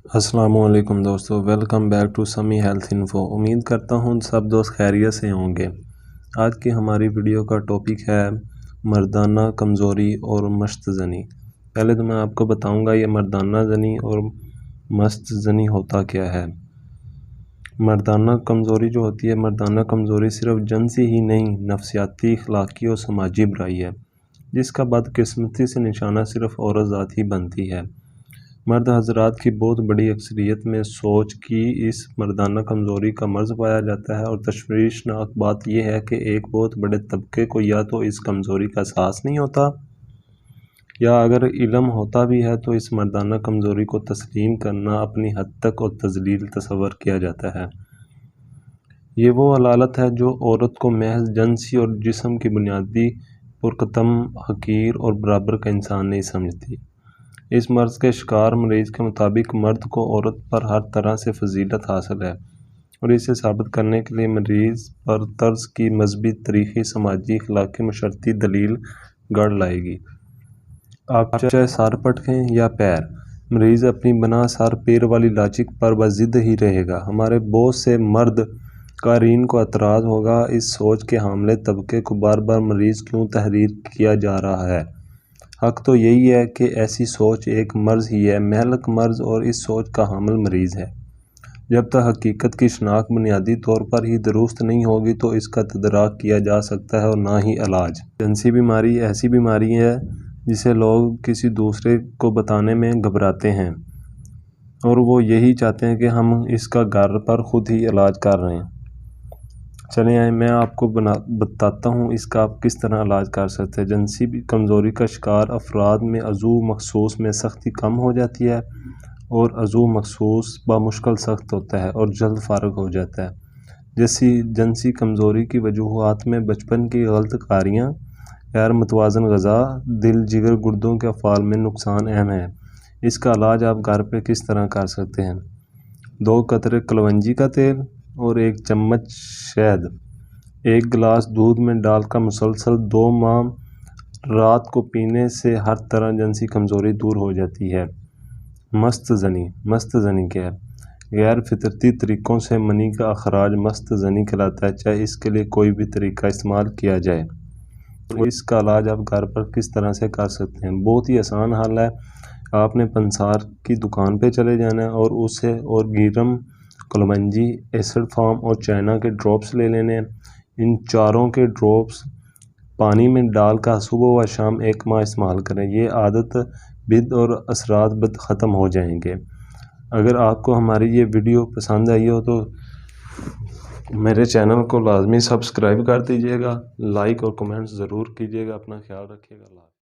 السلام علیکم دوستو، welcome back to Sami health info. امید کرتا ہوں سب دوست خیریت سے ہوں گے۔ آج کی ہماری ویڈیو کا ٹاپک ہے مردانہ کمزوری اور مست زنی۔ پہلے تو میں آپ کو بتاؤں گا یہ مردانہ زنی اور مست زنی ہوتا کیا ہے۔ مردانہ کمزوری جو ہوتی ہے، مردانہ کمزوری صرف جنسی ہی نہیں، نفسیاتی، اخلاقی اور سماجی برائی ہے، جس کا بدقسمتی سے نشانہ صرف عورت ذات ہی بنتی ہے۔ مرد حضرات کی بہت بڑی اکثریت میں سوچ کی اس مردانہ کمزوری کا مرض پایا جاتا ہے، اور تشویشناک بات یہ ہے کہ ایک بہت بڑے طبقے کو یا تو اس کمزوری کا احساس نہیں ہوتا، یا اگر علم ہوتا بھی ہے تو اس مردانہ کمزوری کو تسلیم کرنا اپنی حد تک اور تذلیل تصور کیا جاتا ہے۔ یہ وہ حالت ہے جو عورت کو محض جنسی اور جسم کی بنیادی پرکتم، حقیر اور برابر کا انسان نہیں سمجھتی۔ اس مرض کے شکار مریض کے مطابق مرد کو عورت پر ہر طرح سے فضیلت حاصل ہے، اور اسے ثابت کرنے کے لیے مریض پر طرز کی مذہبی، تاریخی، سماجی، اخلاقی، معاشرتی دلیل گڑ لائے گی۔ آپ چاہے سر پٹکیں یا پیر، مریض اپنی بنا سر پیر والی لاجک پر بضد ہی رہے گا۔ ہمارے بہت سے مرد قارئین کو اعتراض ہوگا، اس سوچ کے حاملے طبقے کو بار بار مریض کیوں تحریر کیا جا رہا ہے؟ حق تو یہی ہے کہ ایسی سوچ ایک مرض ہی ہے، مہلک مرض، اور اس سوچ کا حامل مریض ہے۔ جب تک حقیقت کی شناخت بنیادی طور پر ہی درست نہیں ہوگی تو اس کا تدارک کیا جا سکتا ہے، اور نہ ہی علاج۔ جنسی بیماری ایسی بیماری ہے جسے لوگ کسی دوسرے کو بتانے میں گھبراتے ہیں، اور وہ یہی چاہتے ہیں کہ ہم اس کا گھر پر خود ہی علاج کر رہے ہیں۔ چلیں آئیں میں آپ کو بتاتا ہوں اس کا آپ کس طرح علاج کر سکتے ہیں۔ جنسی کمزوری کا شکار افراد میں عضو مخصوص میں سختی کم ہو جاتی ہے، اور عضو مخصوص بمشکل سخت ہوتا ہے اور جلد فارغ ہو جاتا ہے۔ جنسی کمزوری کی وجوہات میں بچپن کی غلط کاریاں، غیر متوازن غذا، دل، جگر، گردوں کے افعال میں نقصان اہم ہے۔ اس کا علاج آپ گھر پہ کس طرح کر سکتے ہیں؟ 2 قطرے کلونجی کا تیل اور 1 چمچ شہد 1 گلاس دودھ میں ڈال کر مسلسل 2 ماہ رات کو پینے سے ہر طرح جنسی کمزوری دور ہو جاتی ہے۔ مست زنی کیا ہے؟ غیر فطرتی طریقوں سے منی کا اخراج مست زنی کہلاتا ہے، چاہے اس کے لیے کوئی بھی طریقہ استعمال کیا جائے۔ اس کا علاج آپ گھر پر کس طرح سے کر سکتے ہیں؟ بہت ہی آسان حل ہے۔ آپ نے پنسار کی دکان پہ چلے جانا ہے اور اسے اور گیرم، کلونجی، ایسڈ فارم اور چائنا کے ڈراپس لے لینے ہیں۔ ان چاروں کے ڈراپس پانی میں ڈال کر صبح و شام 1 ماہ استعمال کریں۔ یہ عادت بد اور اثرات بد ختم ہو جائیں گے۔ اگر آپ کو ہماری یہ ویڈیو پسند آئی ہو تو میرے چینل کو لازمی سبسکرائب کر دیجیے گا، لائک اور کمنٹس ضرور کیجیے گا۔ اپنا خیال رکھیے گا۔ اللہ حافظ۔